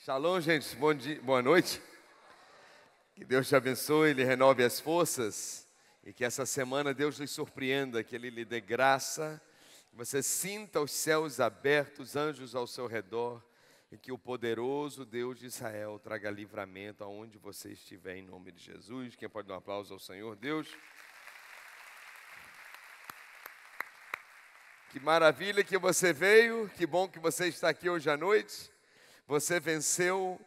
Shalom, gente. Bom dia, boa noite. Que Deus te abençoe, Ele renove as forças e que essa semana Deus nos surpreenda, que Ele lhe dê graça, que você sinta os céus abertos, anjos ao seu redor e que o poderoso Deus de Israel traga livramento aonde você estiver, em nome de Jesus. Quem pode dar um aplauso ao Senhor Deus? Que maravilha que você veio, que bom que você está aqui hoje à noite. Você venceu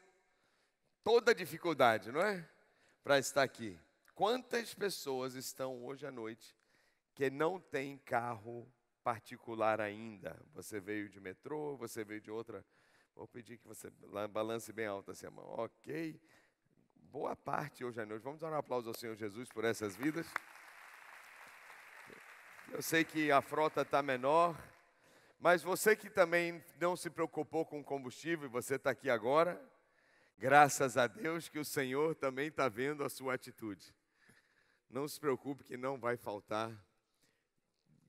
toda a dificuldade, não é? Para estar aqui. Quantas pessoas estão hoje à noite que não têm carro particular ainda? Você veio de metrô, você veio de outra. Vou pedir que você balance bem alto assim a mão. Ok. Boa parte hoje à noite. Vamos dar um aplauso ao Senhor Jesus por essas vidas. Eu sei que a frota está menor, mas você que também não se preocupou com combustível, você está aqui agora, graças a Deus que o Senhor também está vendo a sua atitude. Não se preocupe que não vai faltar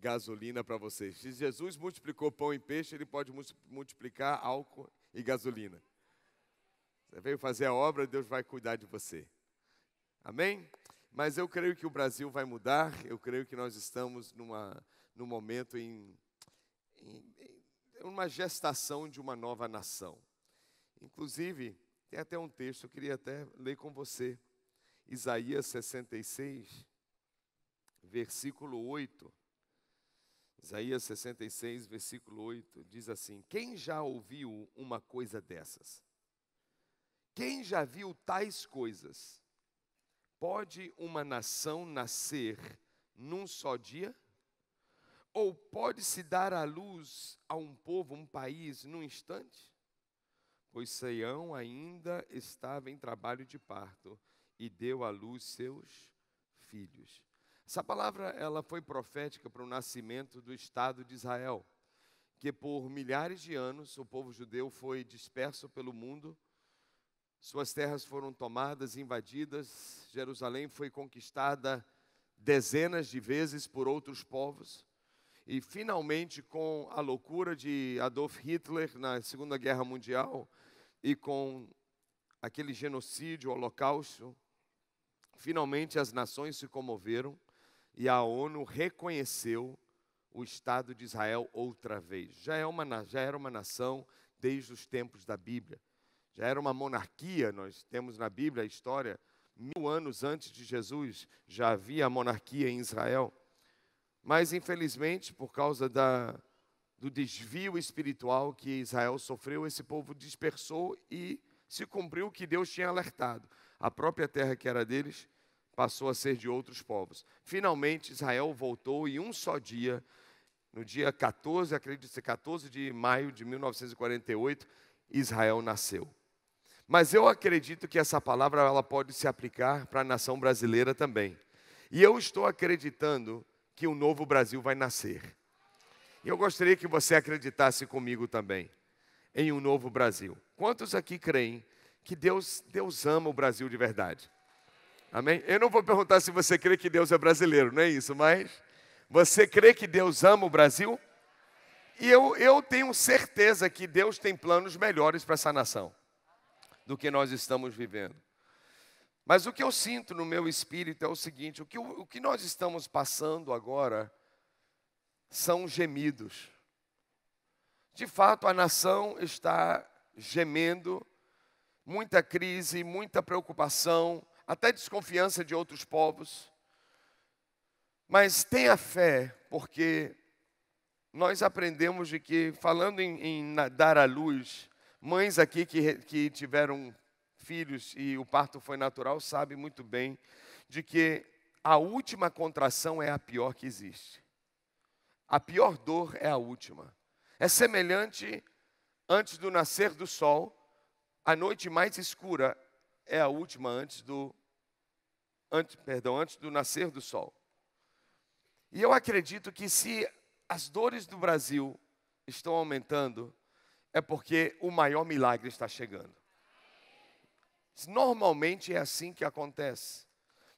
gasolina para vocês. Se Jesus multiplicou pão e peixe, Ele pode multiplicar álcool e gasolina. Você veio fazer a obra, Deus vai cuidar de você. Amém? Mas eu creio que o Brasil vai mudar, eu creio que nós estamos num momento em uma gestação de uma nova nação. Inclusive, tem até um texto, eu queria até ler com você. Isaías 66, versículo 8. Isaías 66, versículo 8, diz assim: quem já ouviu uma coisa dessas? Quem já viu tais coisas? Pode uma nação nascer num só dia? Ou pode-se dar à luz a um povo, um país, num instante? Pois Sião ainda estava em trabalho de parto e deu à luz seus filhos. Essa palavra ela foi profética para o nascimento do Estado de Israel, que por milhares de anos o povo judeu foi disperso pelo mundo. Suas terras foram tomadas, invadidas, Jerusalém foi conquistada dezenas de vezes por outros povos. E finalmente, com a loucura de Adolf Hitler na Segunda Guerra Mundial e com aquele genocídio, o Holocausto, finalmente as nações se comoveram e a ONU reconheceu o Estado de Israel outra vez. Já era uma nação desde os tempos da Bíblia. Já era uma monarquia, nós temos na Bíblia a história, 1000 anos antes de Jesus, já havia monarquia em Israel. Mas, infelizmente, por causa do desvio espiritual que Israel sofreu, esse povo dispersou e se cumpriu o que Deus tinha alertado. A própria terra que era deles passou a ser de outros povos. Finalmente, Israel voltou e um só dia, no dia 14, acredito ser 14 de maio de 1948, Israel nasceu. Mas eu acredito que essa palavra ela pode se aplicar para a nação brasileira também. E eu estou acreditando que o novo Brasil vai nascer. E eu gostaria que você acreditasse comigo também em um novo Brasil. Quantos aqui creem que Deus ama o Brasil de verdade? Amém? Eu não vou perguntar se você crê que Deus é brasileiro, não é isso, mas você crê que Deus ama o Brasil? E eu tenho certeza que Deus tem planos melhores para essa nação do que nós estamos vivendo. Mas o que eu sinto no meu espírito é o seguinte: o que nós estamos passando agora são gemidos. De fato, a nação está gemendo, muita crise, muita preocupação, até desconfiança de outros povos. Mas tenha fé, porque nós aprendemos de que, falando em dar à luz, mães aqui que tiveram filhos e o parto foi natural, sabem muito bem de que a última contração é a pior que existe. A pior dor é a última. É semelhante antes do nascer do sol, a noite mais escura é a última antes do nascer do sol. E eu acredito que se as dores do Brasil estão aumentando, é porque o maior milagre está chegando. Normalmente é assim que acontece.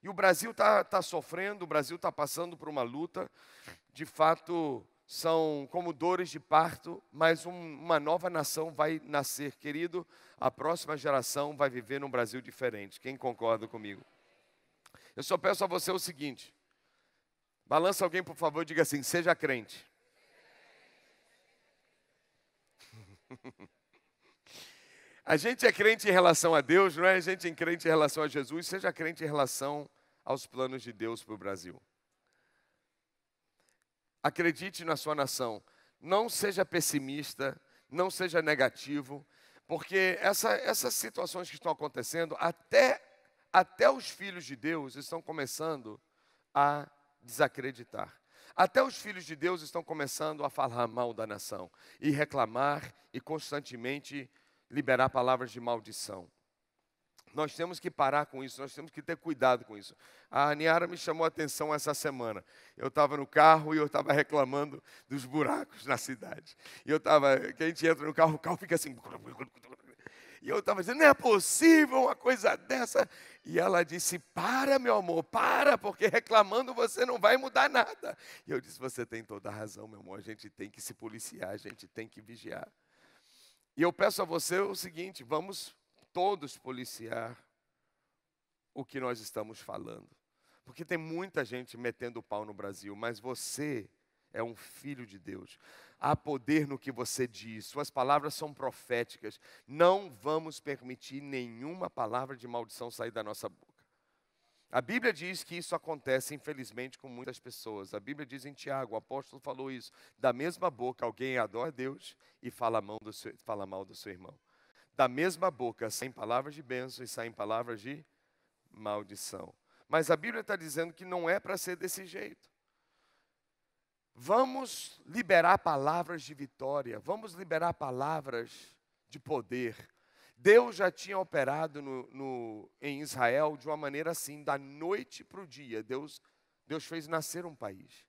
E o Brasil está sofrendo, o Brasil está passando por uma luta. De fato, são como dores de parto, mas uma nova nação vai nascer, querido. A próxima geração vai viver num Brasil diferente. Quem concorda comigo? Eu só peço a você o seguinte: balança alguém, por favor, e diga assim: seja crente. A gente é crente em relação a Deus, não é? A gente é crente em relação a Jesus. Seja crente em relação aos planos de Deus para o Brasil. Acredite na sua nação. Não seja pessimista, não seja negativo, porque essas situações que estão acontecendo, até os filhos de Deus estão começando a desacreditar. Até os filhos de Deus estão começando a falar mal da nação e reclamar e constantemente liberar palavras de maldição. Nós temos que parar com isso, nós temos que ter cuidado com isso. A Niara me chamou a atenção essa semana. Eu estava no carro e eu estava reclamando dos buracos na cidade. Que a gente entra no carro, o carro fica assim. E eu estava dizendo, não é possível uma coisa dessa. E ela disse, para meu amor, para, porque reclamando você não vai mudar nada. E eu disse, você tem toda a razão, meu amor, a gente tem que se policiar, a gente tem que vigiar. E eu peço a você o seguinte, vamos todos policiar o que nós estamos falando. Porque tem muita gente metendo o pau no Brasil, mas você é um filho de Deus. Há poder no que você diz, suas palavras são proféticas. Não vamos permitir nenhuma palavra de maldição sair da nossa boca. A Bíblia diz que isso acontece, infelizmente, com muitas pessoas. A Bíblia diz em Tiago, o apóstolo falou isso. Da mesma boca, alguém adora a Deus e fala mal do seu irmão. Da mesma boca, saem palavras de bênção e saem palavras de maldição. Mas a Bíblia está dizendo que não é para ser desse jeito. Vamos liberar palavras de vitória, vamos liberar palavras de poder. Deus já tinha operado em Israel de uma maneira assim, da noite para o dia. Deus fez nascer um país.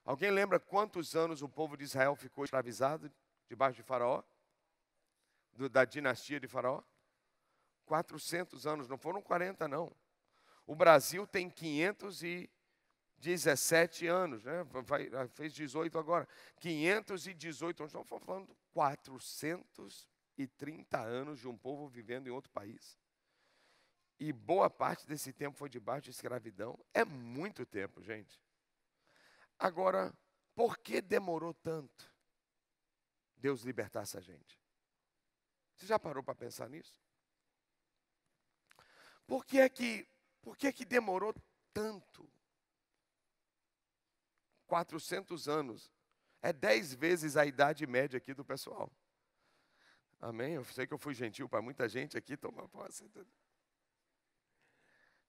Alguém lembra quantos anos o povo de Israel ficou escravizado debaixo de Faraó? Da dinastia de Faraó? 400 anos, não foram 40 não. O Brasil tem 517 anos, né? Fez 18 agora. 518 anos, estamos falando de 430 anos de um povo vivendo em outro país. E boa parte desse tempo foi debaixo de escravidão. É muito tempo, gente. Agora, por que demorou tanto Deus libertar essa gente? Você já parou para pensar nisso? Por que é que demorou tanto? 400 anos. É 10 vezes a idade média aqui do pessoal. Amém? Eu sei que eu fui gentil para muita gente aqui tomar posse.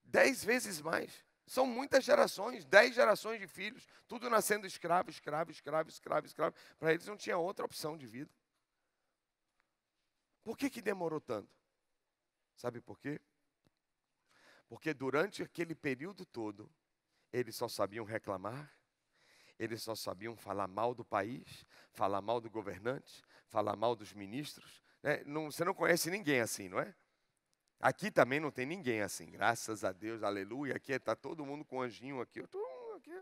10 vezes mais. São muitas gerações, 10 gerações de filhos, tudo nascendo escravo. Para eles não tinha outra opção de vida. Por que demorou tanto? Sabe por quê? Porque durante aquele período todo, eles só sabiam reclamar, eles só sabiam falar mal do país, falar mal do governante, falar mal dos ministros. Né? Você não conhece ninguém assim, não é? Aqui também não tem ninguém assim, graças a Deus, aleluia. Aqui está todo mundo com anjinho aqui. Aqui.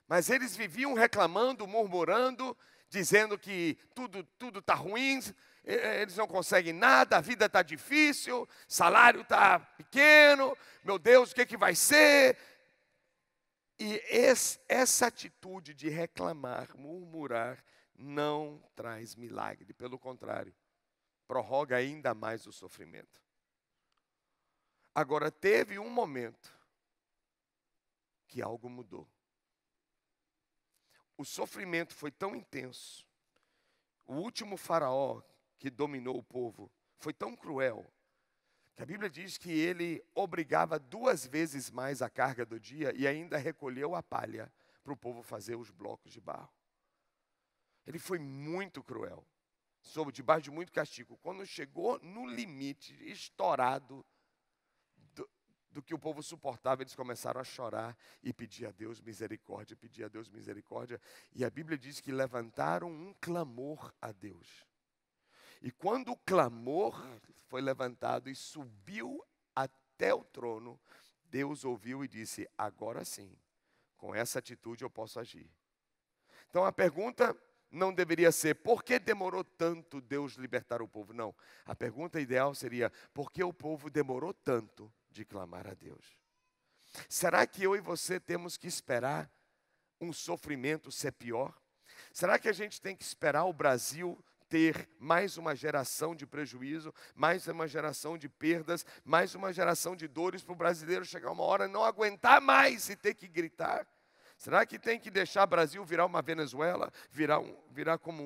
Mas eles viviam reclamando, murmurando, dizendo que tudo está ruim, eles não conseguem nada, a vida está difícil, salário está pequeno, meu Deus, o que vai ser? E essa atitude de reclamar, murmurar, não traz milagre, pelo contrário, prorroga ainda mais o sofrimento. Agora, teve um momento que algo mudou. O sofrimento foi tão intenso. O último faraó que dominou o povo foi tão cruel, que a Bíblia diz que ele obrigava 2 vezes mais a carga do dia e ainda recolheu a palha para o povo fazer os blocos de barro. Ele foi muito cruel, sob debaixo de muito castigo. Quando chegou no limite estourado do que o povo suportava, eles começaram a chorar e pedir a Deus misericórdia, pedir a Deus misericórdia. E a Bíblia diz que levantaram um clamor a Deus. E quando o clamor foi levantado e subiu até o trono, Deus ouviu e disse, agora sim, com essa atitude eu posso agir. Então a pergunta não deveria ser, por que demorou tanto Deus libertar o povo? Não, a pergunta ideal seria, por que o povo demorou tanto de clamar a Deus? Será que eu e você temos que esperar um sofrimento ser pior? Será que a gente tem que esperar o Brasil ter mais uma geração de prejuízo, mais uma geração de perdas, mais uma geração de dores para o brasileiro chegar uma hora e não aguentar mais e ter que gritar? Será que tem que deixar o Brasil virar uma Venezuela, virar como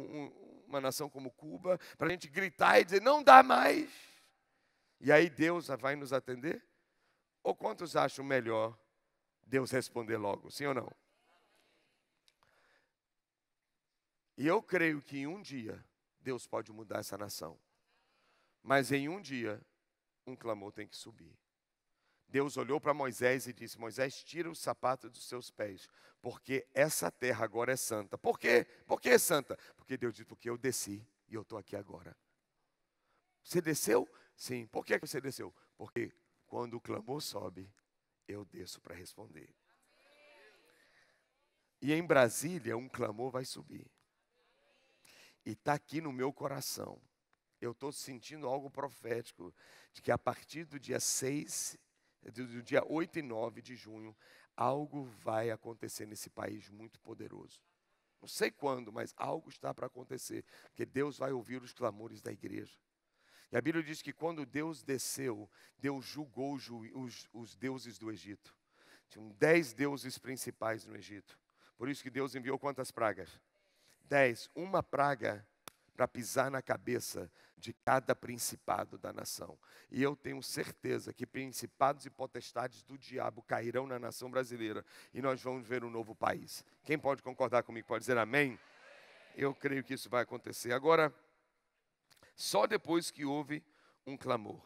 uma nação como Cuba, para a gente gritar e dizer, não dá mais? E aí Deus vai nos atender? Ou quantos acham melhor Deus responder logo, sim ou não? E eu creio que em um dia Deus pode mudar essa nação. Mas em um dia, um clamor tem que subir. Deus olhou para Moisés e disse, Moisés, tira o sapato dos seus pés, porque essa terra agora é santa. Por quê? Por que é santa? Porque Deus disse, porque eu desci e eu estou aqui agora. Você desceu? Sim. Por que você desceu? Porque quando o clamor sobe, eu desço para responder. E em Brasília, um clamor vai subir. E está aqui no meu coração. Eu estou sentindo algo profético, de que a partir do dia 6, do dia 8 e 9 de junho, algo vai acontecer nesse país muito poderoso. Não sei quando, mas algo está para acontecer, porque Deus vai ouvir os clamores da igreja. E a Bíblia diz que quando Deus desceu, Deus julgou os deuses do Egito. Tinham 10 deuses principais no Egito. Por isso que Deus enviou quantas pragas? 10. Uma praga para pisar na cabeça de cada principado da nação. E eu tenho certeza que principados e potestades do diabo cairão na nação brasileira e nós vamos ver um novo país. Quem pode concordar comigo? Pode dizer amém? Eu creio que isso vai acontecer. Agora, só depois que houve um clamor.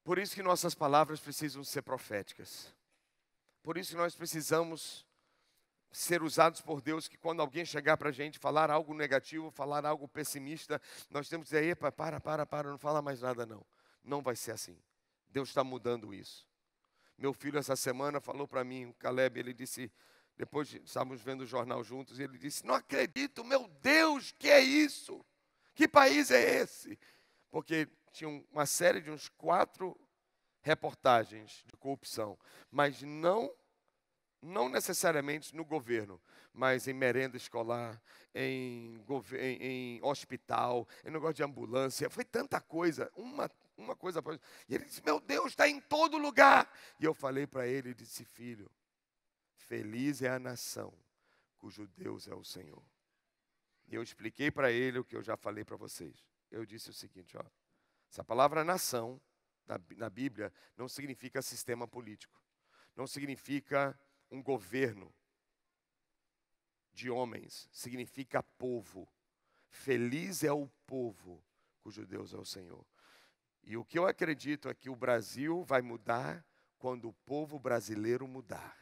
Por isso que nossas palavras precisam ser proféticas. Por isso que nós precisamos ser usados por Deus, que quando alguém chegar para a gente falar algo negativo, falar algo pessimista, nós temos que dizer, epa, para, não fala mais nada não. Não vai ser assim. Deus está mudando isso. Meu filho essa semana falou para mim, o Caleb, ele disse, depois estávamos vendo o jornal juntos, e ele disse, não acredito, meu Deus, que é isso? Que país é esse? Porque tinha uma série de uns 4 reportagens de corrupção, mas não necessariamente no governo, mas em merenda escolar, em hospital, em negócio de ambulância. Foi tanta coisa, uma coisa após outra. E ele disse, meu Deus, está em todo lugar. E eu falei para ele, disse, filho, feliz é a nação cujo Deus é o Senhor. E eu expliquei para ele o que eu já falei para vocês. Eu disse o seguinte, ó, essa palavra nação, na Bíblia, não significa sistema político. Não significa um governo de homens, significa povo. Feliz é o povo cujo Deus é o Senhor. E o que eu acredito é que o Brasil vai mudar quando o povo brasileiro mudar.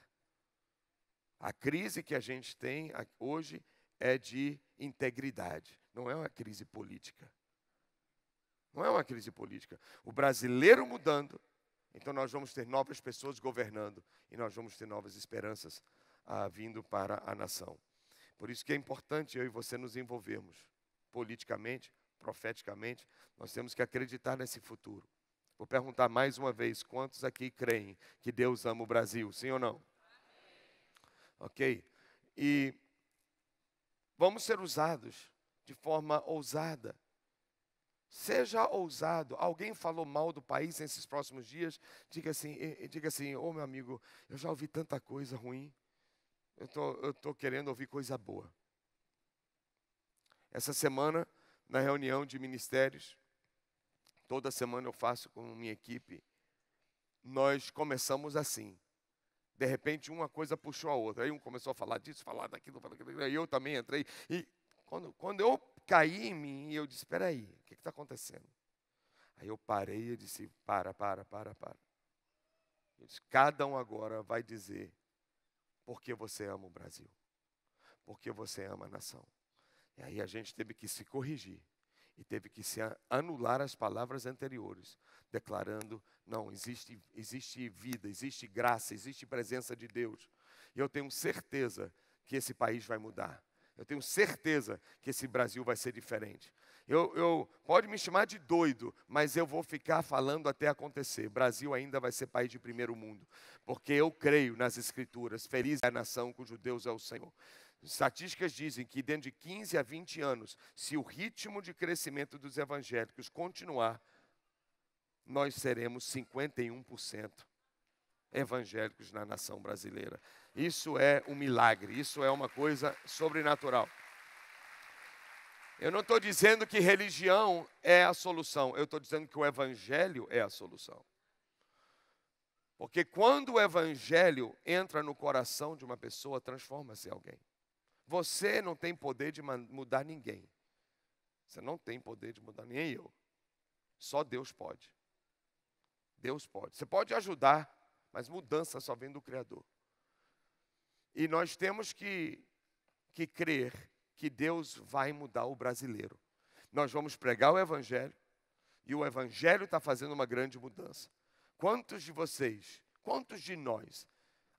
A crise que a gente tem hoje é de integridade, não é uma crise política. Não é uma crise política. O brasileiro mudando, então nós vamos ter novas pessoas governando e nós vamos ter novas esperanças vindo para a nação. Por isso que é importante eu e você nos envolvermos politicamente, profeticamente. Nós temos que acreditar nesse futuro. Vou perguntar mais uma vez, quantos aqui creem que Deus ama o Brasil? Sim ou não? Ok? E vamos ser usados de forma ousada. Seja ousado. Alguém falou mal do país nesses próximos dias? Diga assim, ô meu amigo, eu já ouvi tanta coisa ruim. Eu tô querendo ouvir coisa boa. Essa semana, na reunião de ministérios, toda semana eu faço com minha equipe, nós começamos assim. De repente, uma coisa puxou a outra. Aí um começou a falar disso, falar daquilo, aí eu também entrei. E quando eu caí em mim, eu disse, espera aí, o que está acontecendo? Aí eu parei e disse, para. Eu disse, cada um agora vai dizer porque você ama o Brasil, porque você ama a nação. E aí a gente teve que se corrigir E teve que se anular as palavras anteriores, declarando, não, existe vida, existe graça, existe presença de Deus. E eu tenho certeza que esse país vai mudar. Eu tenho certeza que esse Brasil vai ser diferente. Pode me chamar de doido, mas eu vou ficar falando até acontecer. Brasil ainda vai ser país de primeiro mundo, porque eu creio nas Escrituras. Feliz é a nação cujo Deus é o Senhor. Estatísticas dizem que dentro de 15 a 20 anos, se o ritmo de crescimento dos evangélicos continuar, nós seremos 51% evangélicos na nação brasileira. Isso é um milagre, isso é uma coisa sobrenatural. Eu não estou dizendo que religião é a solução, eu estou dizendo que o evangelho é a solução. Porque quando o evangelho entra no coração de uma pessoa, transforma-se em alguém. Você não tem poder de mudar ninguém. Você não tem poder de mudar nem eu. Só Deus pode. Deus pode. Você pode ajudar, mas mudança só vem do Criador. E nós temos que crer que Deus vai mudar o brasileiro. Nós vamos pregar o Evangelho, e o Evangelho está fazendo uma grande mudança. Quantos de vocês, quantos de nós,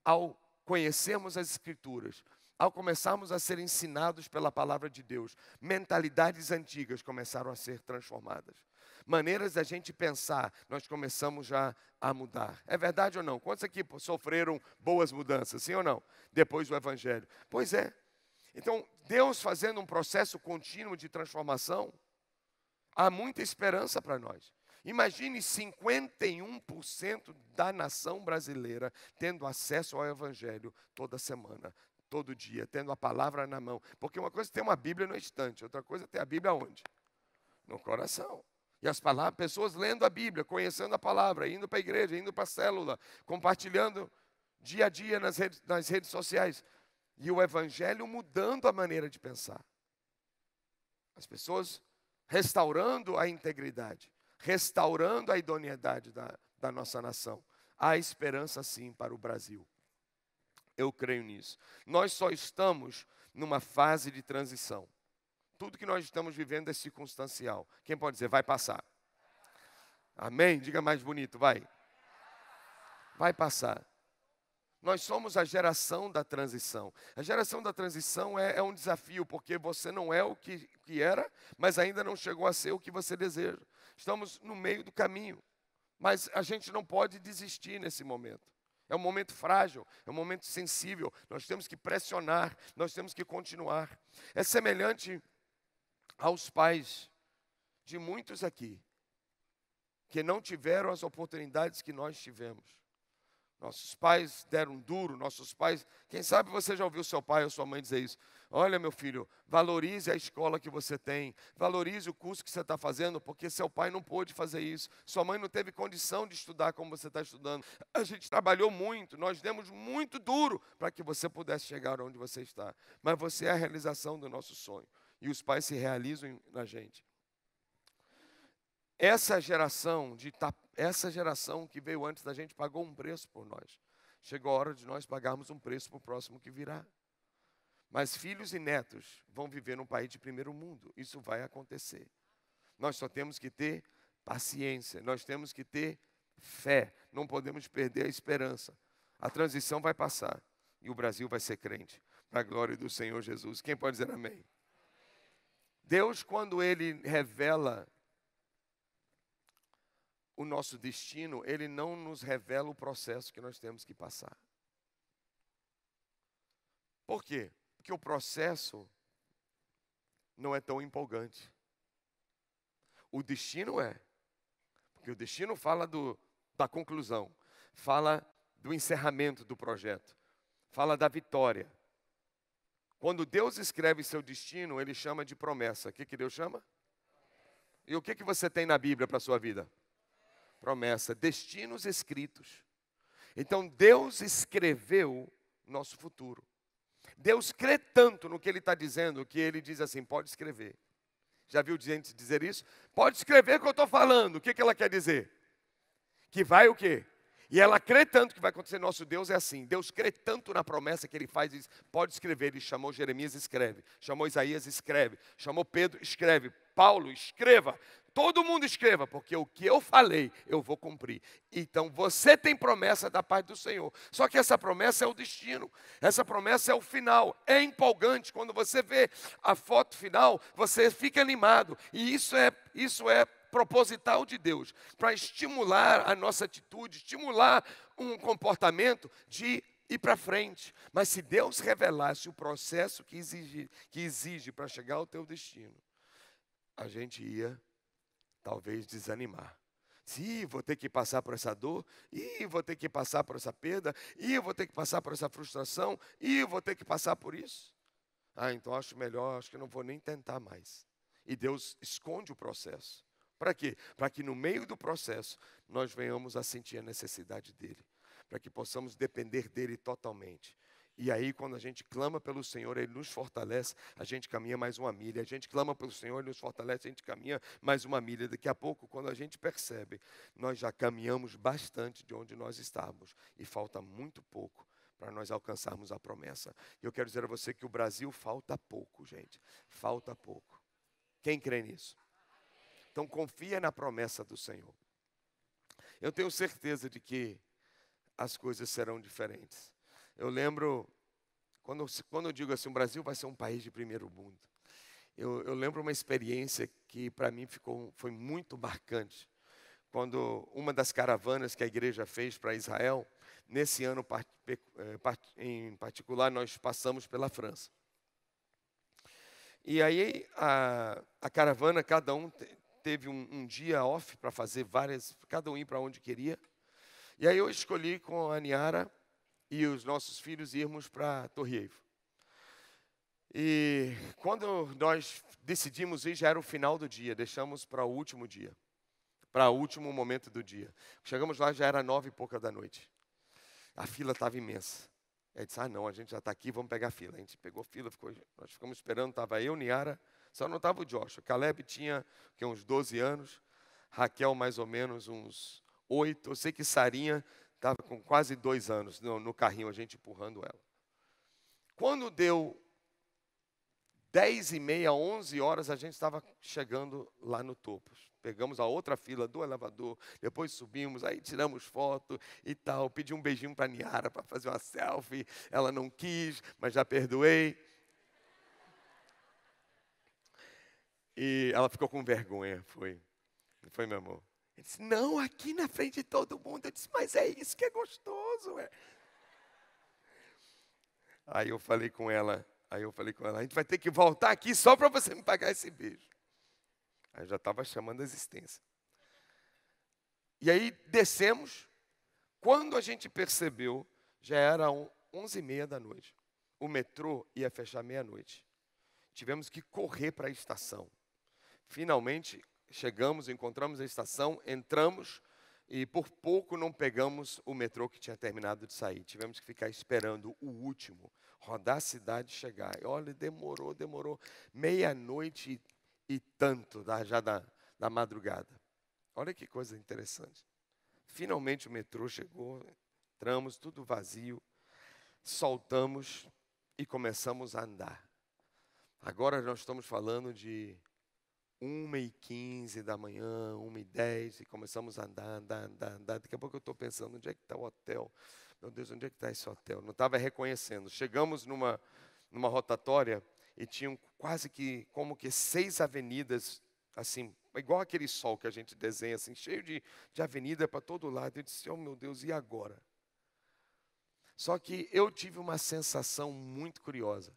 ao conhecermos as Escrituras, ao começarmos a ser ensinados pela palavra de Deus, mentalidades antigas começaram a ser transformadas? Maneiras da gente pensar, nós começamos já a mudar. É verdade ou não? Quantos aqui sofreram boas mudanças, sim ou não? Depois do Evangelho. Pois é. Então, Deus fazendo um processo contínuo de transformação, há muita esperança para nós. Imagine 51% da nação brasileira tendo acesso ao Evangelho toda semana, todo dia, tendo a palavra na mão. Porque uma coisa é ter uma Bíblia no estante, outra coisa é ter a Bíblia onde? No coração. E as palavras, pessoas lendo a Bíblia, conhecendo a palavra, indo para a igreja, indo para a célula, compartilhando dia a dia nas redes sociais. E o Evangelho mudando a maneira de pensar. As pessoas restaurando a integridade, restaurando a idoneidade da nossa nação. Há esperança sim para o Brasil. Eu creio nisso. Nós só estamos numa fase de transição. Tudo que nós estamos vivendo é circunstancial. Quem pode dizer, vai passar? Amém? Diga mais bonito, vai. Vai passar. Nós somos a geração da transição. A geração da transição é um desafio, porque você não é o que era, mas ainda não chegou a ser o que você deseja. Estamos no meio do caminho, mas a gente não pode desistir nesse momento. É um momento frágil, é um momento sensível. Nós temos que pressionar, nós temos que continuar. É semelhante aos pais de muitos aqui, que não tiveram as oportunidades que nós tivemos. Nossos pais deram duro, nossos pais... Quem sabe você já ouviu seu pai ou sua mãe dizer isso. Olha, meu filho, valorize a escola que você tem, valorize o curso que você está fazendo, porque seu pai não pôde fazer isso, sua mãe não teve condição de estudar como você está estudando. A gente trabalhou muito, nós demos muito duro para que você pudesse chegar onde você está. Mas você é a realização do nosso sonho. E os pais se realizam na gente. Essa geração que veio antes da gente pagou um preço por nós. Chegou a hora de nós pagarmos um preço para o próximo que virá. Mas filhos e netos vão viver num país de primeiro mundo. Isso vai acontecer. Nós só temos que ter paciência. Nós temos que ter fé. Não podemos perder a esperança. A transição vai passar. E o Brasil vai ser crente. Para a glória do Senhor Jesus. Quem pode dizer amém? Deus, quando Ele revela o nosso destino, Ele não nos revela o processo que nós temos que passar. Por quê? Porque o processo não é tão empolgante. O destino é. Porque o destino fala da conclusão, fala do encerramento do projeto, fala da vitória. Quando Deus escreve seu destino, Ele chama de promessa. O que Deus chama? E o que você tem na Bíblia para a sua vida? Promessa, destinos escritos. Então Deus escreveu nosso futuro. Deus crê tanto no que Ele está dizendo, que Ele diz assim, pode escrever. Já viu gente dizer isso? Pode escrever o que eu estou falando. O que ela quer dizer? Que vai o quê? E ela crê tanto que vai acontecer. Nosso Deus é assim. Deus crê tanto na promessa que Ele faz, diz, pode escrever. Ele chamou Jeremias, escreve. Chamou Isaías, escreve. Chamou Pedro, escreve. Paulo, escreva. Todo mundo escreva, porque o que eu falei, eu vou cumprir. Então, você tem promessa da parte do Senhor. Só que essa promessa é o destino. Essa promessa é o final. É empolgante. Quando você vê a foto final, você fica animado. E isso é proposital de Deus, para estimular a nossa atitude, estimular um comportamento de ir para frente. Mas se Deus revelasse o processo que exige para chegar ao teu destino, a gente ia talvez desanimar. Vou ter que passar por essa dor, vou ter que passar por essa perda, vou ter que passar por essa frustração, vou ter que passar por isso. Então acho melhor, acho que não vou nem tentar mais. E Deus esconde o processo. Para quê? Para que no meio do processo nós venhamos a sentir a necessidade dEle. Para que possamos depender dEle totalmente. E aí, quando a gente clama pelo Senhor, Ele nos fortalece, a gente caminha mais uma milha. A gente clama pelo Senhor, Ele nos fortalece, a gente caminha mais uma milha. Daqui a pouco, quando a gente percebe, nós já caminhamos bastante de onde nós estávamos. E falta muito pouco para nós alcançarmos a promessa. E eu quero dizer a você que o Brasil falta pouco, gente. Falta pouco. Quem crê nisso? Então, confia na promessa do Senhor. Eu tenho certeza de que as coisas serão diferentes. Eu lembro, quando eu digo assim, o Brasil vai ser um país de primeiro mundo. Eu lembro uma experiência que para mim foi muito marcante. Quando uma das caravanas que a igreja fez para Israel, nesse ano em particular, nós passamos pela França. E aí a caravana, cada um teve um dia off para fazer cada um ir para onde queria. E aí eu escolhi com a Niara e os nossos filhos irmos para Torre Eiffel. E quando nós decidimos ir, já era o final do dia, deixamos para o último dia, para o último momento do dia. Chegamos lá, já era 9 e pouca da noite. A fila estava imensa. Aí disse, não, a gente já está aqui, vamos pegar a fila. A gente pegou a fila, nós ficamos esperando, estava eu, Niara, só não estava o Joshua. Caleb tinha uns 12 anos, Raquel mais ou menos uns 8. Eu sei que Sarinha estava com quase 2 anos no carrinho, a gente empurrando ela. Quando deu 10h30, 11 horas, a gente estava chegando lá no topo. Pegamos a outra fila do elevador, depois subimos, aí tiramos foto e tal. Pedi um beijinho para a Niara para fazer uma selfie. Ela não quis, mas já perdoei. E ela ficou com vergonha, foi, meu amor? Ele disse, não, aqui na frente de todo mundo. Eu disse, mas é isso que é gostoso, ué. Aí eu falei com ela, a gente vai ter que voltar aqui só para você me pagar esse beijo. Aí eu já estava chamando a existência. E aí descemos, quando a gente percebeu, já era 11h30 da noite. O metrô ia fechar meia-noite. Tivemos que correr para a estação. Finalmente, chegamos, encontramos a estação, entramos e por pouco não pegamos o metrô que tinha terminado de sair. Tivemos que ficar esperando o último, rodar a cidade e chegar. E olha, demorou. Meia-noite e tanto, já da madrugada. Olha que coisa interessante. Finalmente o metrô chegou, entramos, tudo vazio, soltamos e começamos a andar. Agora nós estamos falando de 1h15 da manhã, 1h10, e começamos a andar. Daqui a pouco eu estou pensando, onde é que está o hotel? Meu Deus, onde é que está esse hotel? Não estava reconhecendo. Chegamos numa rotatória e tinham quase que, como que 6 avenidas, assim, igual aquele sol que a gente desenha, assim, cheio de avenida para todo lado. Eu disse, oh meu Deus, e agora? Só que eu tive uma sensação muito curiosa.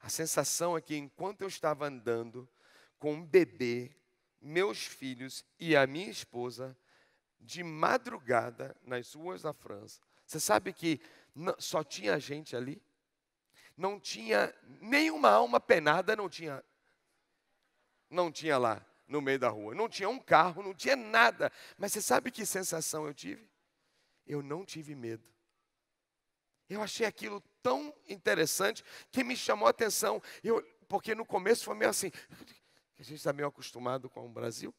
A sensação é que enquanto eu estava andando com um bebê, meus filhos e a minha esposa, de madrugada, nas ruas da França, você sabe que só tinha gente ali? Não tinha nenhuma alma penada, não tinha lá no meio da rua. Não tinha um carro, não tinha nada. Mas você sabe que sensação eu tive? Eu não tive medo. Eu achei aquilo tão interessante que me chamou a atenção. Porque no começo foi meio assim, a gente está meio acostumado com o Brasil.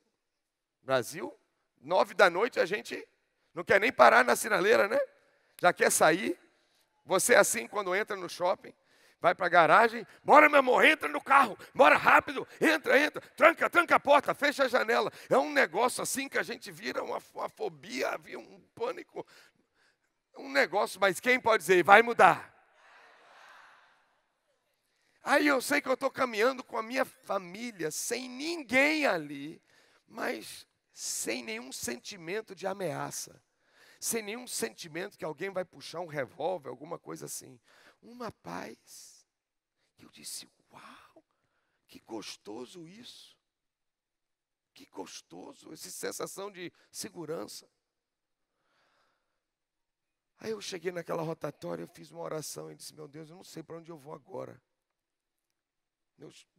9 da noite a gente não quer nem parar na sinaleira, né? Já quer sair. Você é assim quando entra no shopping. Vai para a garagem, bora meu amor, entra no carro, bora rápido, entra, tranca a porta, fecha a janela. É um negócio assim que a gente vira uma fobia, vira um pânico, um negócio, mas quem pode dizer, vai mudar? Aí eu sei que eu estou caminhando com a minha família, sem ninguém ali, mas sem nenhum sentimento de ameaça, sem nenhum sentimento que alguém vai puxar um revólver, alguma coisa assim. Uma paz. Eu disse, uau, que gostoso isso. Que gostoso, essa sensação de segurança. Aí eu cheguei naquela rotatória, eu fiz uma oração e disse, meu Deus, eu não sei para onde eu vou agora.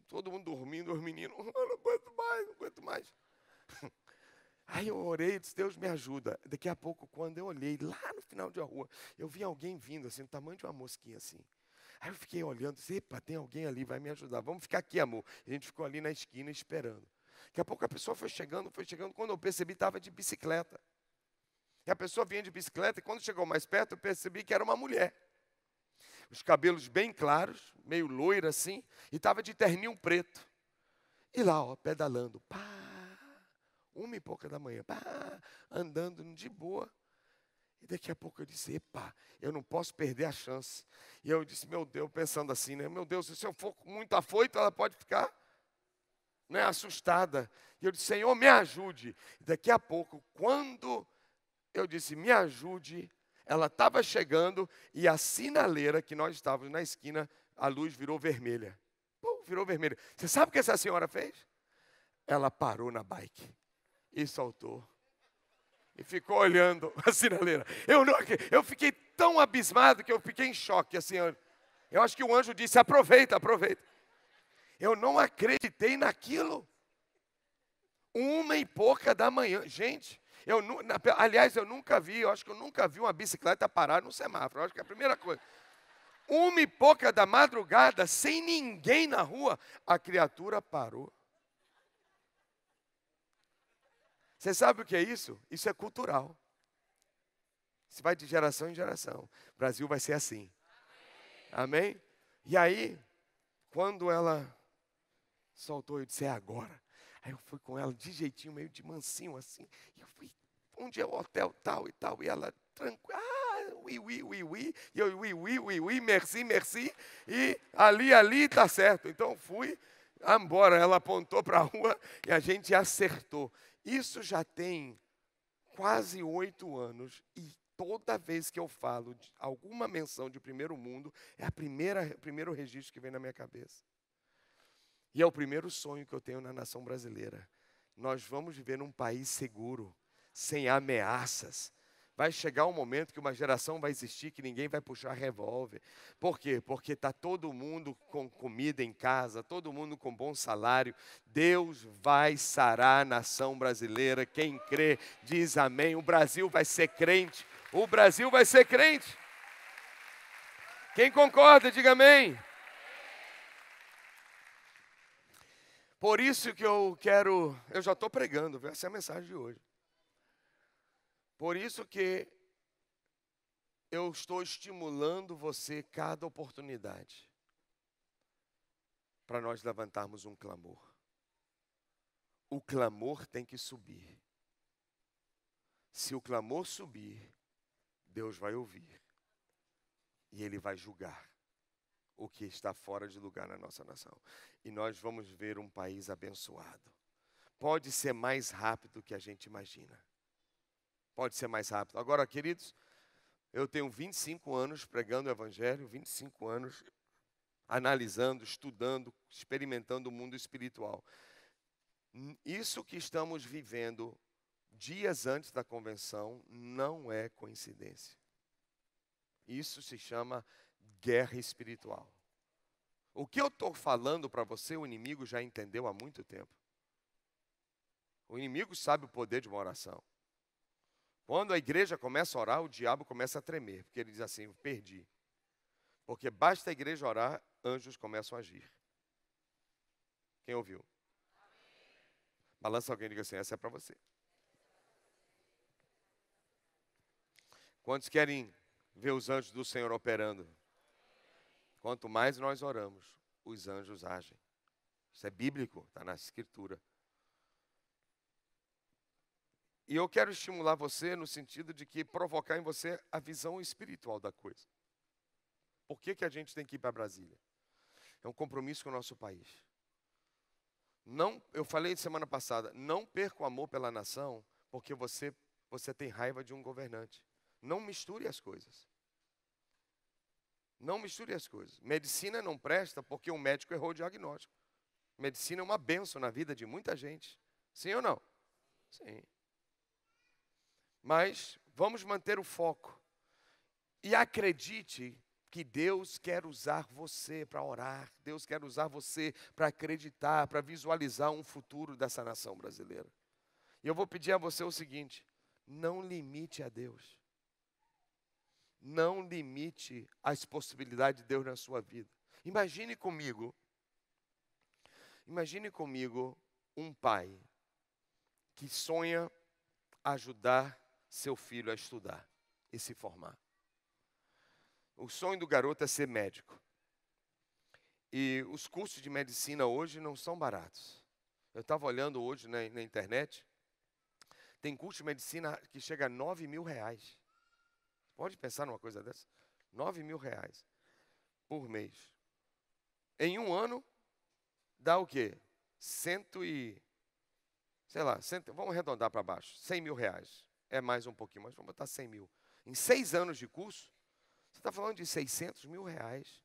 Todo mundo dormindo, os meninos, eu não aguento mais. Aí eu orei e disse, Deus me ajuda. Daqui a pouco, quando eu olhei lá no final da rua, eu vi alguém vindo assim, do tamanho de uma mosquinha assim. Aí eu fiquei olhando, disse, epa, tem alguém ali, vai me ajudar. Vamos ficar aqui, amor. A gente ficou ali na esquina esperando. Daqui a pouco a pessoa foi chegando. Quando eu percebi, estava de bicicleta. E a pessoa vinha de bicicleta e quando chegou mais perto, eu percebi que era uma mulher. Os cabelos bem claros, meio loira assim, e estava de terninho preto. E lá, ó, pedalando, pá, 1h pouca da manhã, pá, andando de boa. E daqui a pouco eu disse, epa, eu não posso perder a chance. E eu disse, meu Deus, pensando assim, né? Meu Deus, se eu for muito afoito, ela pode ficar, né, assustada. E eu disse, Senhor, me ajude. E daqui a pouco, quando eu disse, me ajude, ela estava chegando e a sinaleira que nós estávamos na esquina, a luz virou vermelha. Pum, virou vermelha. Você sabe o que essa senhora fez? Ela parou na bike e soltou. E ficou olhando a sinaleira. Eu fiquei tão abismado que eu fiquei em choque. Assim, eu acho que o anjo disse, aproveita. Eu não acreditei naquilo. 1h pouca da manhã. Gente, aliás, eu acho que eu nunca vi uma bicicleta parar no semáforo. Eu acho que é a primeira coisa. 1h pouca da madrugada, sem ninguém na rua, a criatura parou. Você sabe o que é isso? Isso é cultural. Isso vai de geração em geração. O Brasil vai ser assim. Amém? E aí, quando ela soltou, eu disse, é agora. Aí eu fui com ela de jeitinho, meio de mansinho assim. E eu fui, onde é o hotel tal e tal. E ela, tranquila, oui. E eu, oui, merci. E ali, tá certo. Então fui, embora. Ela apontou para a rua e a gente acertou. Isso já tem quase 8 anos e toda vez que eu falo de alguma menção de primeiro mundo, é o primeiro registro que vem na minha cabeça. E é o primeiro sonho que eu tenho na nação brasileira. Nós vamos viver num país seguro, sem ameaças. Vai chegar um momento que uma geração vai existir que ninguém vai puxar revólver. Por quê? Porque está todo mundo com comida em casa, todo mundo com bom salário. Deus vai sarar a nação brasileira. Quem crê, diz amém. O Brasil vai ser crente. O Brasil vai ser crente. Quem concorda, diga amém. Por isso que eu já estou pregando, essa é a mensagem de hoje. Por isso que eu estou estimulando você cada oportunidade para nós levantarmos um clamor. O clamor tem que subir. Se o clamor subir, Deus vai ouvir. E Ele vai julgar o que está fora de lugar na nossa nação. E nós vamos ver um país abençoado. Pode ser mais rápido do que a gente imagina. Pode ser mais rápido. Agora, queridos, eu tenho 25 anos pregando o Evangelho, 25 anos analisando, estudando, experimentando o mundo espiritual. Isso que estamos vivendo dias antes da convenção não é coincidência. Isso se chama guerra espiritual. O que eu estou falando para você, o inimigo já entendeu há muito tempo. O inimigo sabe o poder de uma oração. Quando a igreja começa a orar, o diabo começa a tremer, porque ele diz assim, eu perdi. Porque basta a igreja orar, anjos começam a agir. Quem ouviu? Balança alguém e diga assim, essa é para você. Quantos querem ver os anjos do Senhor operando? Quanto mais nós oramos, os anjos agem. Isso é bíblico, está na Escritura. E eu quero estimular você no sentido de que provocar em você a visão espiritual da coisa. Por que a gente tem que ir para Brasília? É um compromisso com o nosso país. Não, eu falei semana passada, não perca o amor pela nação porque você tem raiva de um governante. Não misture as coisas. Não misture as coisas. Medicina não presta porque um médico errou o diagnóstico. Medicina é uma bênção na vida de muita gente. Sim ou não? Sim. Mas vamos manter o foco. E acredite que Deus quer usar você para orar. Deus quer usar você para acreditar, para visualizar um futuro dessa nação brasileira. E eu vou pedir a você o seguinte: não limite a Deus. Não limite as possibilidades de Deus na sua vida. Imagine comigo um pai que sonha ajudar seu filho a estudar e se formar. O sonho do garoto é ser médico. E os cursos de medicina hoje não são baratos. Eu estava olhando hoje na internet, tem curso de medicina que chega a R$ 9.000. Pode pensar numa coisa dessa? R$ 9.000 por mês. Em um ano, dá o quê? Vamos arredondar para baixo, R$ 100.000. É mais um pouquinho, mas vamos botar 100 mil. Em 6 anos de curso, você está falando de R$ 600.000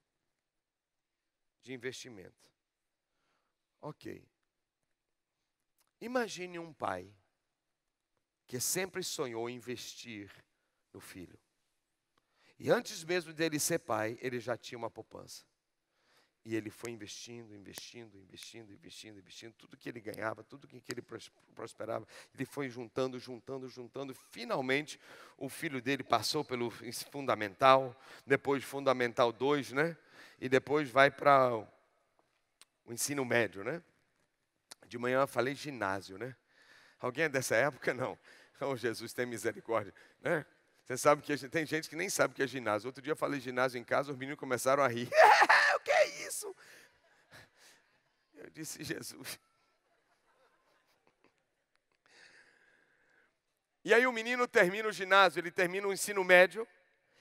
de investimento. Ok. Imagine um pai que sempre sonhou em investir no filho. E antes mesmo dele ser pai, ele já tinha uma poupança. E ele foi investindo. Tudo que ele ganhava, tudo que ele prosperava, ele foi juntando. Finalmente, o filho dele passou pelo fundamental, depois fundamental 2, né? E depois vai para o ensino médio, né? De manhã eu falei ginásio, né? Alguém é dessa época? Não. Oh, Jesus, tem misericórdia, né? Você sabe que tem gente que nem sabe o que é ginásio. Outro dia eu falei ginásio em casa, os meninos começaram a rir. O que é isso? Eu disse, Jesus. E aí o menino termina o ginásio, ele termina o ensino médio.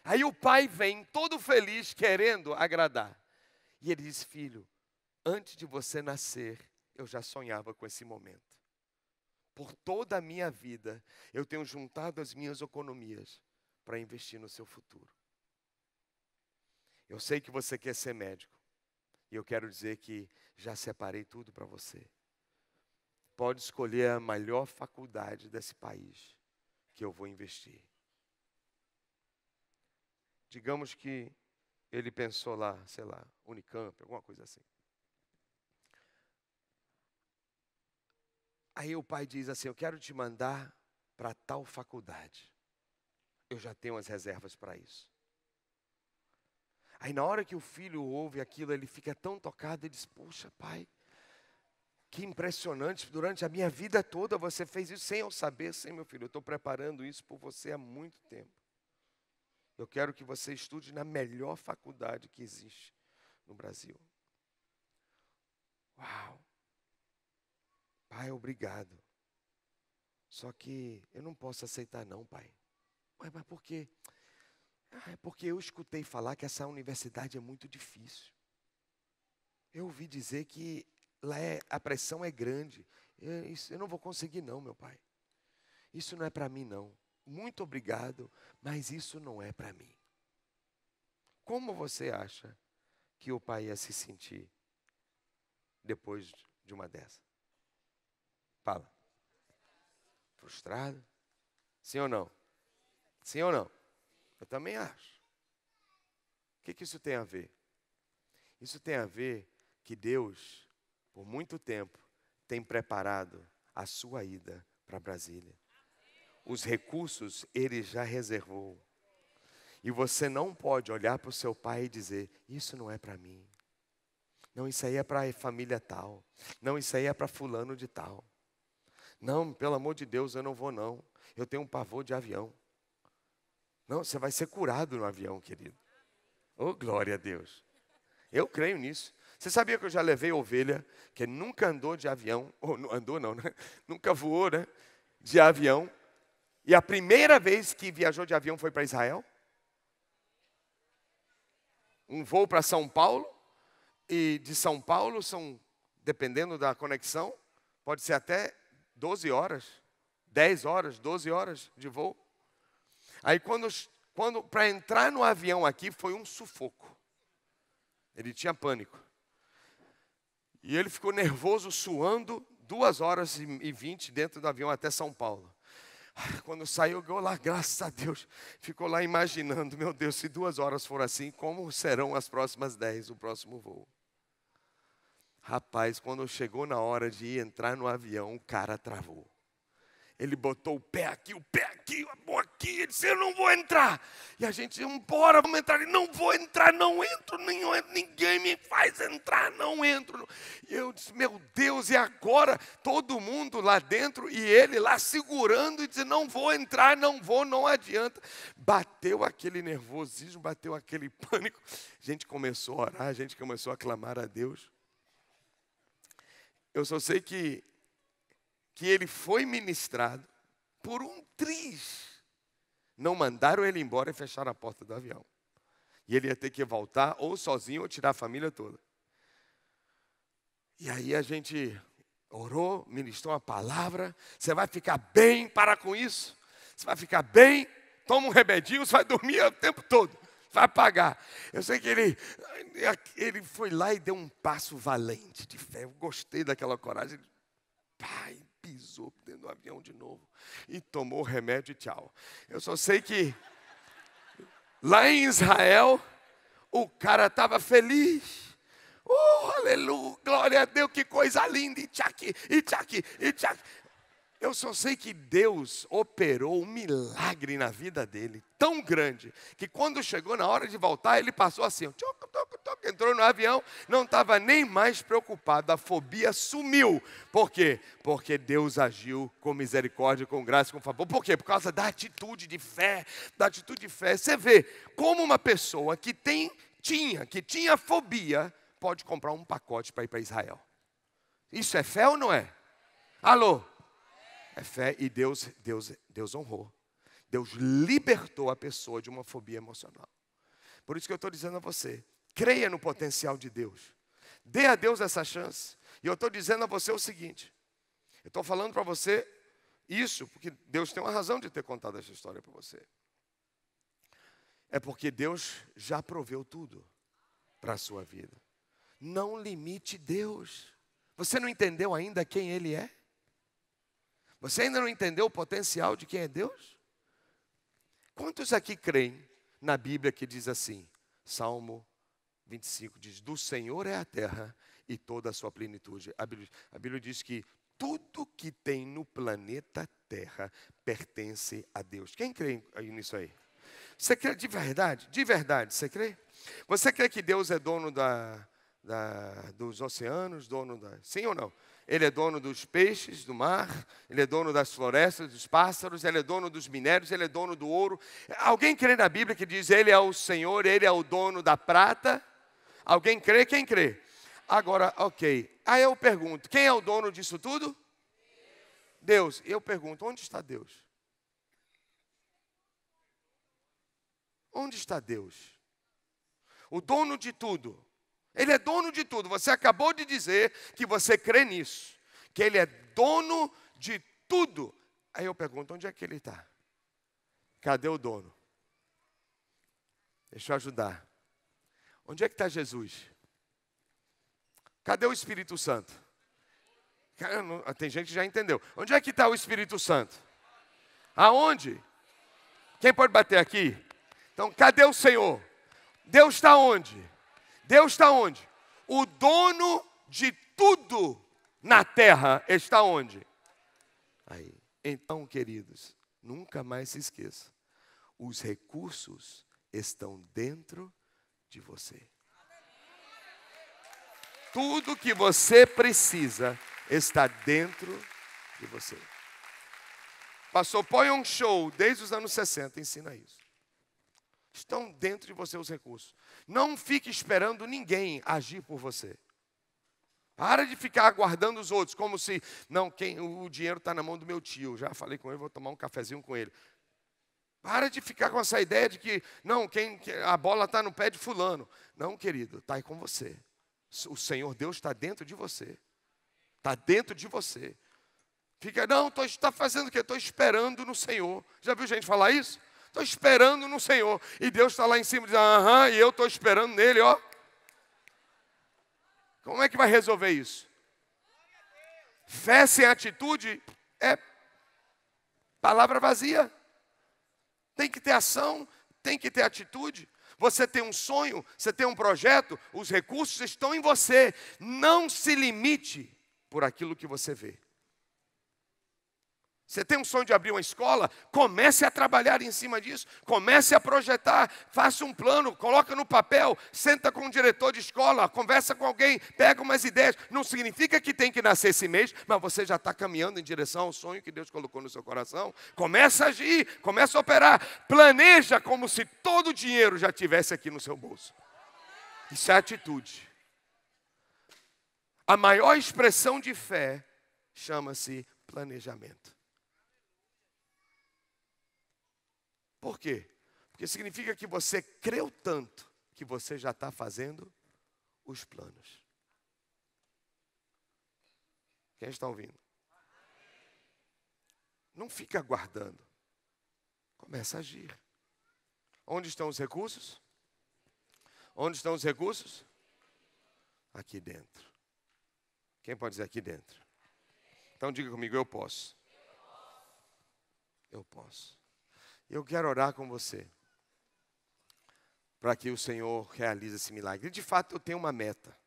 Aí o pai vem todo feliz, querendo agradar. E ele diz, filho, antes de você nascer, eu já sonhava com esse momento. Por toda a minha vida, eu tenho juntado as minhas economias para investir no seu futuro. Eu sei que você quer ser médico. E eu quero dizer que já separei tudo para você. Pode escolher a melhor faculdade desse país que eu vou investir. Digamos que ele pensou lá, sei lá, Unicamp, alguma coisa assim. Aí o pai diz assim, eu quero te mandar para tal faculdade. Eu já tenho as reservas para isso. Aí na hora que o filho ouve aquilo, ele fica tão tocado, ele diz, poxa pai, que impressionante, durante a minha vida toda você fez isso sem eu saber, sem meu filho, eu estou preparando isso por você há muito tempo. Eu quero que você estude na melhor faculdade que existe no Brasil. Uau! Pai, obrigado. Só que eu não posso aceitar não, pai. Mas por quê? É porque eu escutei falar que essa universidade é muito difícil. Eu ouvi dizer que lá a pressão é grande. Eu não vou conseguir não, meu pai. Isso não é para mim não. Muito obrigado, mas isso não é para mim. Como você acha que o pai ia se sentir depois de uma dessa? Fala. Frustrado? Sim ou não? Sim ou não? Eu também acho. O que isso tem a ver? Isso tem a ver que Deus, por muito tempo, tem preparado a sua ida para Brasília. Os recursos Ele já reservou. E você não pode olhar para o seu pai e dizer, isso não é para mim. Não, isso aí é para a família tal. Não, isso aí é para fulano de tal. Não, pelo amor de Deus, eu não vou não. Eu tenho um pavor de avião. Não, você vai ser curado no avião, querido. Oh, glória a Deus. Eu creio nisso. Você sabia que eu já levei ovelha que nunca andou de avião, ou não andou não, né? Nunca voou, né? De avião. E a primeira vez que viajou de avião foi para Israel. Um voo para São Paulo. E de São Paulo são, dependendo da conexão, pode ser até 12 horas, 10 horas, 12 horas de voo. Aí quando para entrar no avião aqui foi um sufoco. Ele tinha pânico. E ele ficou nervoso, suando, 2h20 dentro do avião até São Paulo. Quando saiu, eu lá, graças a Deus, ficou lá imaginando, meu Deus, se 2 horas for assim, como serão as próximas 10, o próximo voo? Rapaz, quando chegou na hora de entrar no avião, o cara travou. Ele botou o pé aqui, a mão aqui, ele disse, eu não vou entrar. E a gente, bora, vamos entrar. Ele, não vou entrar, não entro, ninguém me faz entrar, não entro. E eu disse, meu Deus, e agora? Todo mundo lá dentro e ele lá segurando e dizendo, não vou entrar, não vou, não adianta. Bateu aquele nervosismo, bateu aquele pânico. A gente começou a orar, a gente começou a clamar a Deus. Eu só sei que ele foi ministrado por um triz. Não mandaram ele embora e fecharam a porta do avião. E ele ia ter que voltar ou sozinho ou tirar a família toda. E aí a gente orou, ministrou uma palavra. Você vai ficar bem, para com isso. Você vai ficar bem, toma um remedinho, você vai dormir o tempo todo. Vai pagar. Eu sei que ele foi lá e deu um passo valente de fé. Eu gostei daquela coragem. Pai, pisou dentro do avião de novo. E tomou o remédio e tchau. Eu só sei que lá em Israel, o cara estava feliz. Aleluia, glória a Deus, que coisa linda. E tchaki, e tchaki, e tchaki. Eu só sei que Deus operou um milagre na vida dele, tão grande, que quando chegou na hora de voltar, ele passou assim, entrou no avião, não estava nem mais preocupado, a fobia sumiu. Por quê? Porque Deus agiu com misericórdia, com graça, com favor. Por quê? Por causa da atitude de fé, Você vê como uma pessoa que tinha fobia, pode comprar um pacote para ir para Israel. Isso é fé ou não é? Alô? É fé e Deus honrou. Deus libertou a pessoa de uma fobia emocional. Por isso que eu estou dizendo a você, creia no potencial de Deus. Dê a Deus essa chance. E eu estou dizendo a você o seguinte, eu estou falando para você isso, porque Deus tem uma razão de ter contado essa história para você. É porque Deus já proveu tudo para a sua vida. Não limite Deus. Você não entendeu ainda quem Ele é? Você ainda não entendeu o potencial de quem é Deus? Quantos aqui creem na Bíblia que diz assim, Salmo 25 diz, do Senhor é a terra e toda a sua plenitude. A Bíblia diz que tudo que tem no planeta Terra pertence a Deus. Quem crê nisso aí? Você crê de verdade? De verdade, você crê? Você crê que Deus é dono dos oceanos, sim ou não? Ele é dono dos peixes do mar, Ele é dono das florestas, dos pássaros, Ele é dono dos minérios, Ele é dono do ouro. Alguém crê na Bíblia que diz Ele é o Senhor, Ele é o dono da prata? Alguém crê? Quem crê? Agora, ok. Aí eu pergunto, quem é o dono disso tudo? Deus. Eu pergunto, onde está Deus? Onde está Deus? O dono de tudo. Ele é dono de tudo. Você acabou de dizer que você crê nisso. Que Ele é dono de tudo. Aí eu pergunto, onde é que Ele está? Cadê o dono? Deixa eu ajudar. Onde é que está Jesus? Cadê o Espírito Santo? Tem gente que já entendeu. Onde é que está o Espírito Santo? Aonde? Quem pode bater aqui? Então, cadê o Senhor? Deus está onde? Deus está onde? O dono de tudo na terra está onde? Aí. Então, queridos, nunca mais se esqueça. Os recursos estão dentro de você. Tudo que você precisa está dentro de você. Pastor Põe um show desde os anos 60 ensina isso. Estão dentro de você os recursos. Não fique esperando ninguém agir por você. Para de ficar aguardando os outros, como se, não, o dinheiro está na mão do meu tio. Já falei com ele, vou tomar um cafezinho com ele. Para de ficar com essa ideia de que, não, a bola está no pé de fulano. Não, querido, está aí com você. O Senhor Deus está dentro de você. Está dentro de você. Fica, não, está fazendo o quê? Estou esperando no Senhor. Já viu gente falar isso? Estou esperando no Senhor. E Deus está lá em cima, diz, aham, e eu estou esperando nele, ó. Como é que vai resolver isso? Fé sem atitude é palavra vazia. Tem que ter ação, tem que ter atitude. Você tem um sonho, você tem um projeto, os recursos estão em você. Não se limite por aquilo que você vê. Você tem um sonho de abrir uma escola? Comece a trabalhar em cima disso. Comece a projetar. Faça um plano, coloca no papel. Senta com um diretor de escola, conversa com alguém, pega umas ideias. Não significa que tem que nascer esse mês, mas você já está caminhando em direção ao sonho que Deus colocou no seu coração. Começa a agir, começa a operar. Planeja como se todo o dinheiro já estivesse aqui no seu bolso. Isso é atitude. A maior expressão de fé chama-se planejamento. Por quê? Porque significa que você creu tanto que você já está fazendo os planos. Quem está ouvindo? Não fica aguardando. Começa a agir. Onde estão os recursos? Onde estão os recursos? Aqui dentro. Quem pode dizer aqui dentro? Então diga comigo, eu posso. Eu posso. Eu quero orar com você, para que o Senhor realize esse milagre. De fato, eu tenho uma meta.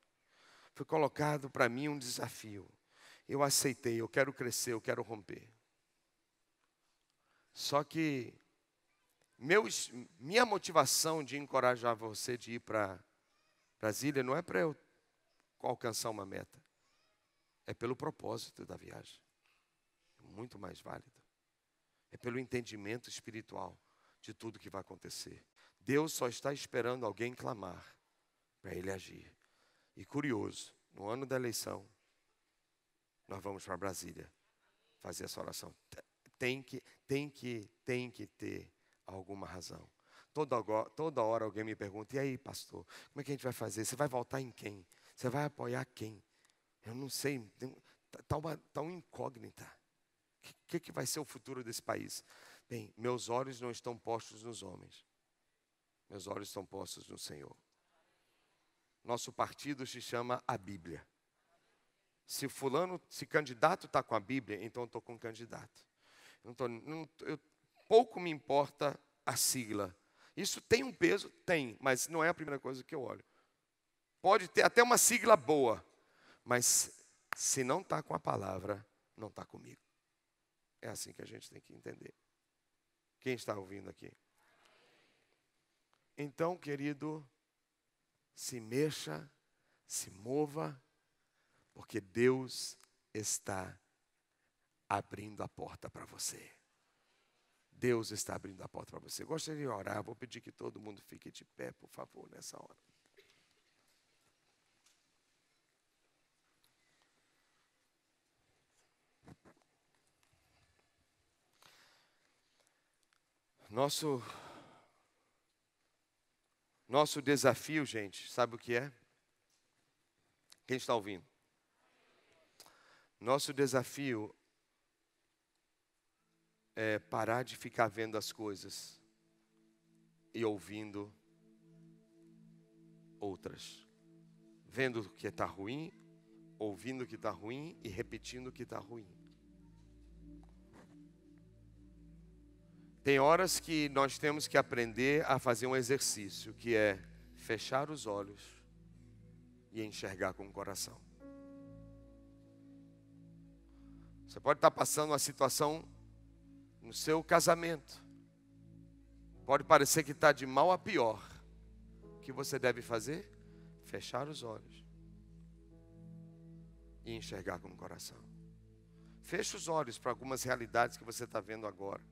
Foi colocado para mim um desafio. Eu aceitei, eu quero crescer, eu quero romper. Só que minha motivação de encorajar você de ir para Brasília não é para eu alcançar uma meta. É pelo propósito da viagem. É muito mais válido. É pelo entendimento espiritual de tudo que vai acontecer. Deus só está esperando alguém clamar para Ele agir. E curioso, no ano da eleição, nós vamos para Brasília fazer essa oração. Tem que ter alguma razão. Toda hora alguém me pergunta, e aí, pastor, como é que a gente vai fazer? Você vai votar em quem? Você vai apoiar quem? Eu não sei, está uma incógnita. O que vai ser o futuro desse país? Bem, meus olhos não estão postos nos homens. Meus olhos estão postos no Senhor. Nosso partido se chama a Bíblia. Se candidato está com a Bíblia, então eu estou com o candidato. Pouco me importa a sigla. Isso tem um peso? Tem, mas não é a primeira coisa que eu olho. Pode ter até uma sigla boa, mas se não está com a palavra, não está comigo. É assim que a gente tem que entender. Quem está ouvindo aqui? Então, querido, se mexa, se mova, porque Deus está abrindo a porta para você. Deus está abrindo a porta para você. Gostaria de orar, vou pedir que todo mundo fique de pé, por favor, nessa hora. Nosso desafio, gente, sabe o que é? Quem está ouvindo? Nosso desafio é parar de ficar vendo as coisas e ouvindo outras. Vendo o que está ruim, ouvindo o que está ruim e repetindo o que está ruim. Tem horas que nós temos que aprender a fazer um exercício, que é fechar os olhos e enxergar com o coração. Você pode estar passando uma situação no seu casamento. Pode parecer que está de mal a pior. O que você deve fazer? Fechar os olhos e enxergar com o coração. Feche os olhos para algumas realidades que você está vendo agora.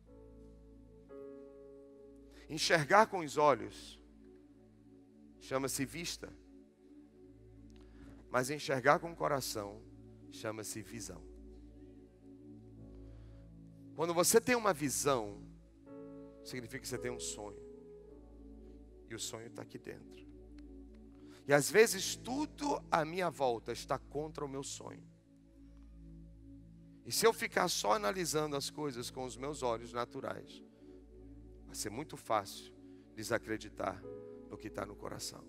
Enxergar com os olhos chama-se vista, mas enxergar com o coração chama-se visão. Quando você tem uma visão, significa que você tem um sonho. E o sonho está aqui dentro. E às vezes tudo à minha volta está contra o meu sonho. E se eu ficar só analisando as coisas com os meus olhos naturais, vai ser muito fácil desacreditar no que está no coração.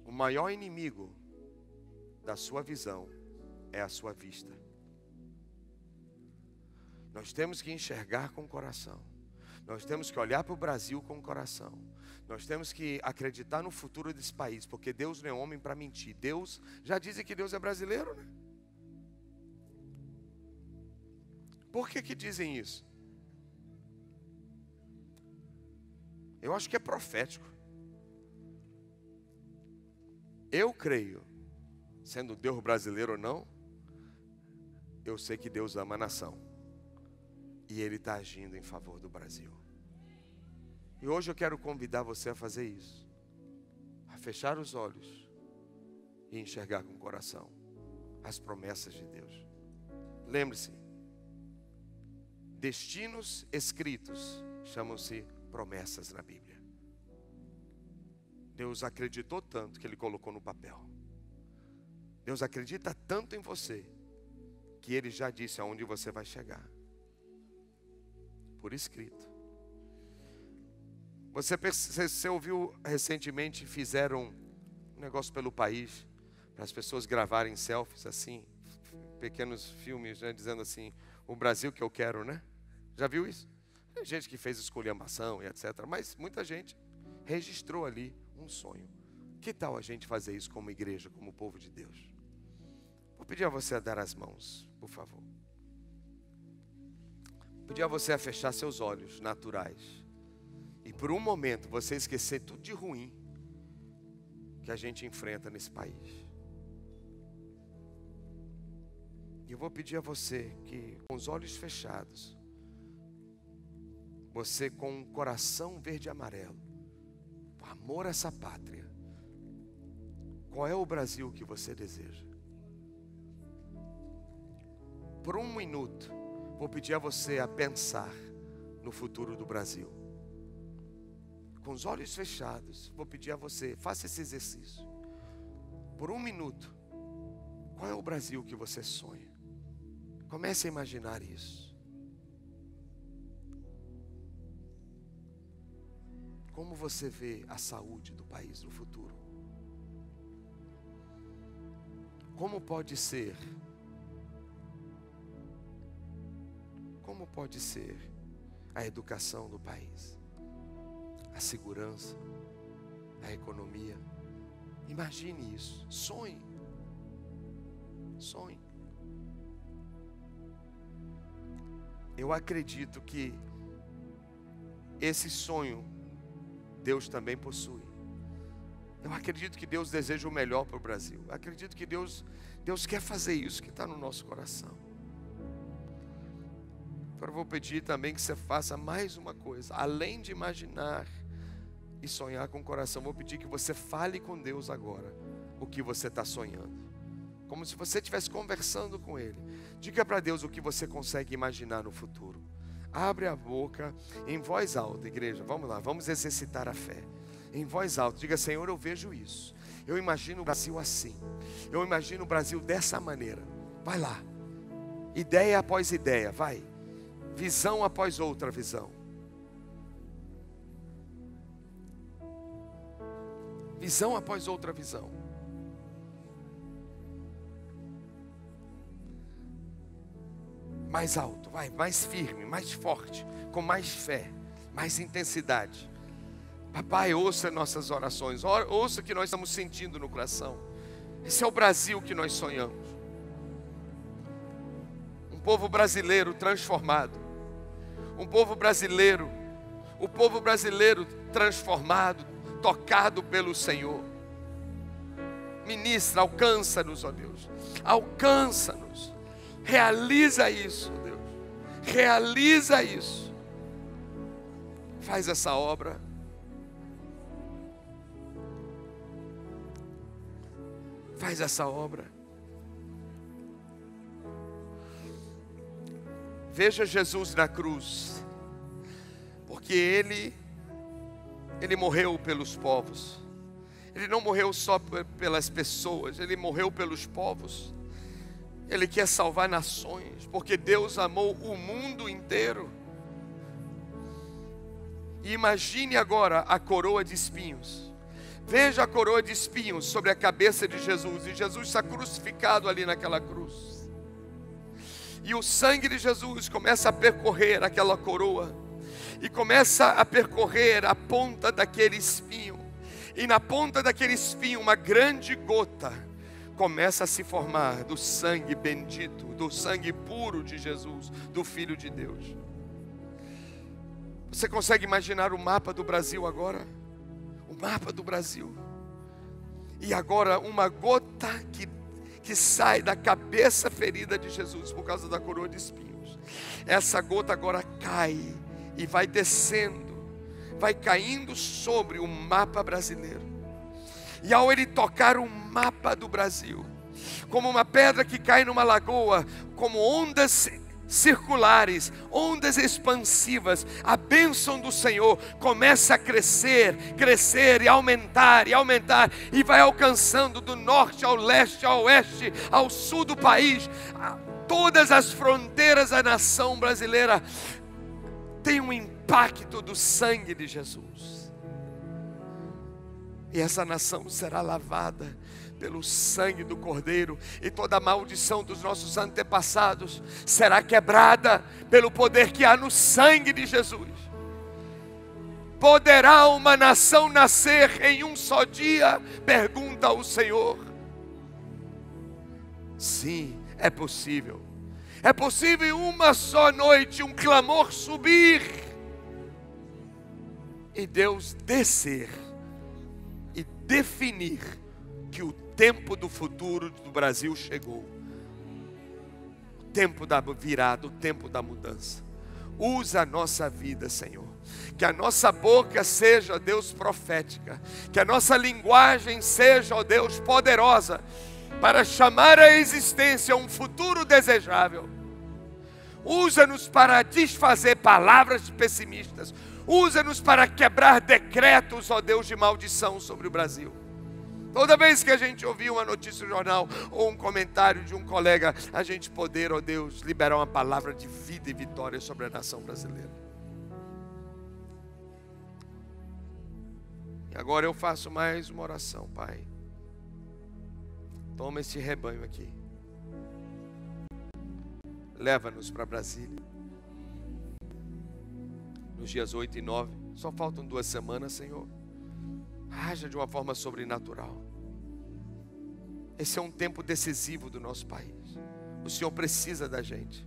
O maior inimigo da sua visão é a sua vista. Nós temos que enxergar com o coração. Nós temos que olhar para o Brasil com o coração. Nós temos que acreditar no futuro desse país, porque Deus não é homem para mentir. Deus, já dizem que Deus é brasileiro, né? Por que dizem isso? Eu acho que é profético. Eu creio, sendo Deus brasileiro ou não, eu sei que Deus ama a nação. E Ele está agindo em favor do Brasil. E hoje eu quero convidar você a fazer isso. A fechar os olhos e enxergar com o coração as promessas de Deus. Lembre-se, destinos escritos chamam-se promessas na Bíblia. Deus acreditou tanto que Ele colocou no papel. Deus acredita tanto em você que Ele já disse aonde você vai chegar. Por escrito. Você ouviu recentemente, fizeram um negócio pelo país, para as pessoas gravarem selfies assim, pequenos filmes, né, dizendo assim, o Brasil que eu quero, né? Já viu isso? Tem gente que fez esculhambação e etc. Mas muita gente registrou ali um sonho. Que tal a gente fazer isso como igreja, como povo de Deus? Vou pedir a você a dar as mãos, por favor. Vou pedir a você a fechar seus olhos naturais. E por um momento você esquecer tudo de ruim que a gente enfrenta nesse país. E eu vou pedir a você que, com os olhos fechados, você com um coração verde e amarelo, por amor a essa pátria, qual é o Brasil que você deseja? Por um minuto, vou pedir a você a pensar no futuro do Brasil. Com os olhos fechados, vou pedir a você, faça esse exercício. Por um minuto, qual é o Brasil que você sonha? Comece a imaginar isso. Como você vê a saúde do país no futuro? Como pode ser? Como pode ser a educação do país? A segurança, a economia. Imagine isso, sonhe. Sonhe. Eu acredito que esse sonho Deus também possui. Eu acredito que Deus deseja o melhor para o Brasil. Eu acredito que Deus quer fazer isso que está no nosso coração. Agora eu vou pedir também que você faça mais uma coisa. Além de imaginar e sonhar com o coração, vou pedir que você fale com Deus agora o que você está sonhando. Como se você estivesse conversando com Ele. Diga para Deus o que você consegue imaginar no futuro. Abre a boca em voz alta, igreja. Vamos lá, vamos exercitar a fé. Em voz alta, diga: Senhor, eu vejo isso. Eu imagino o Brasil assim. Eu imagino o Brasil dessa maneira. Vai lá. Ideia após ideia, vai. Visão após outra visão. Visão após outra visão. Mais alto, vai, mais firme, mais forte, com mais fé, mais intensidade. Papai, ouça nossas orações, ouça o que nós estamos sentindo no coração. Esse é o Brasil que nós sonhamos. Um povo brasileiro transformado. Um povo brasileiro, o povo brasileiro transformado, tocado pelo Senhor. Ministra, alcança-nos, ó Deus. Alcança-nos. Realiza isso, Deus. Realiza isso. Faz essa obra. Faz essa obra. Veja Jesus na cruz, porque Ele morreu pelos povos. Ele não morreu só pelas pessoas, Ele morreu pelos povos. Ele quer salvar nações, porque Deus amou o mundo inteiro. E imagine agora a coroa de espinhos. Veja a coroa de espinhos sobre a cabeça de Jesus. E Jesus está crucificado ali naquela cruz. E o sangue de Jesus começa a percorrer aquela coroa. E começa a percorrer a ponta daquele espinho. E na ponta daquele espinho, uma grande gota começa a se formar do sangue bendito, do sangue puro de Jesus, do Filho de Deus. Você consegue imaginar o mapa do Brasil agora? O mapa do Brasil. E agora uma gota que sai da cabeça ferida de Jesus por causa da coroa de espinhos. Essa gota agora cai e vai descendo, vai caindo sobre o mapa brasileiro. E ao ele tocar o mapa do Brasil, como uma pedra que cai numa lagoa, como ondas circulares, ondas expansivas, a bênção do Senhor começa a crescer, crescer e aumentar, e vai alcançando do norte ao leste, ao oeste, ao sul do país, todas as fronteiras da nação brasileira tem um impacto do sangue de Jesus. E essa nação será lavada pelo sangue do Cordeiro, e toda a maldição dos nossos antepassados será quebrada pelo poder que há no sangue de Jesus. Poderá uma nação nascer em um só dia? Pergunta o Senhor. Sim, é possível. É possível em uma só noite um clamor subir e Deus descer e definir que o tempo do futuro do Brasil chegou. O tempo da virada, o tempo da mudança. Usa a nossa vida, Senhor. Que a nossa boca seja, ó Deus, profética. Que a nossa linguagem seja, ó Deus, poderosa, para chamar à existência um futuro desejável. Usa-nos para desfazer palavras pessimistas. Usa-nos para quebrar decretos, ó Deus, de maldição sobre o Brasil. Toda vez que a gente ouvir uma notícia no jornal ou um comentário de um colega, a gente poder, ó Deus, liberar uma palavra de vida e vitória sobre a nação brasileira. E agora eu faço mais uma oração, Pai. Toma este rebanho aqui. Leva-nos para Brasília. Nos dias 8 e 9. Só faltam 2 semanas, Senhor. Haja de uma forma sobrenatural. Esse é um tempo decisivo do nosso país. O Senhor precisa da gente.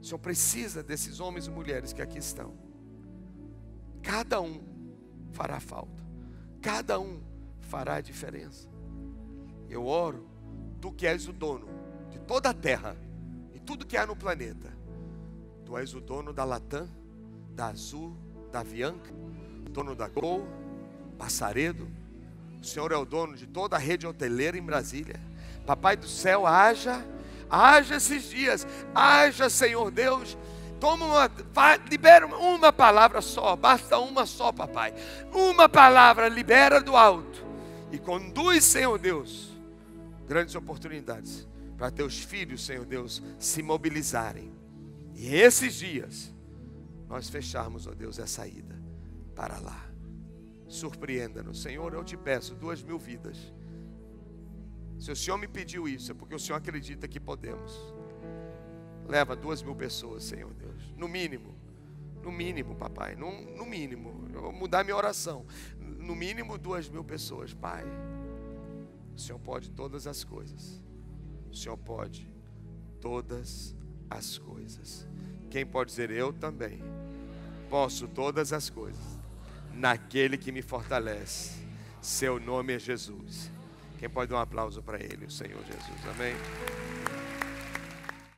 O Senhor precisa desses homens e mulheres que aqui estão. Cada um fará falta. Cada um fará a diferença. Eu oro, Tu que és o dono de toda a terra e tudo que há no planeta. Tu és o dono da Latam, da Azul, da Avianca, dono da Gol, Passaredo. O Senhor é o dono de toda a rede hoteleira em Brasília. Papai do céu, haja esses dias, haja, Senhor Deus. Libera uma palavra só, basta uma só, papai. Uma palavra, libera do alto e conduz, Senhor Deus, grandes oportunidades para teus filhos, Senhor Deus, se mobilizarem. E esses dias nós fecharmos, ó Deus, essa ida para lá. Surpreenda-nos, Senhor, eu te peço 2.000 vidas. Se o Senhor me pediu isso, é porque o Senhor acredita que podemos. Leva 2.000 pessoas, Senhor Deus. No mínimo, papai, no mínimo. Eu vou mudar minha oração. No mínimo 2.000 pessoas, Pai. O Senhor pode todas as coisas. O Senhor pode todas as coisas. Quem pode dizer eu também? Posso todas as coisas naquele que me fortalece. Seu nome é Jesus. Quem pode dar um aplauso para Ele, o Senhor Jesus, amém?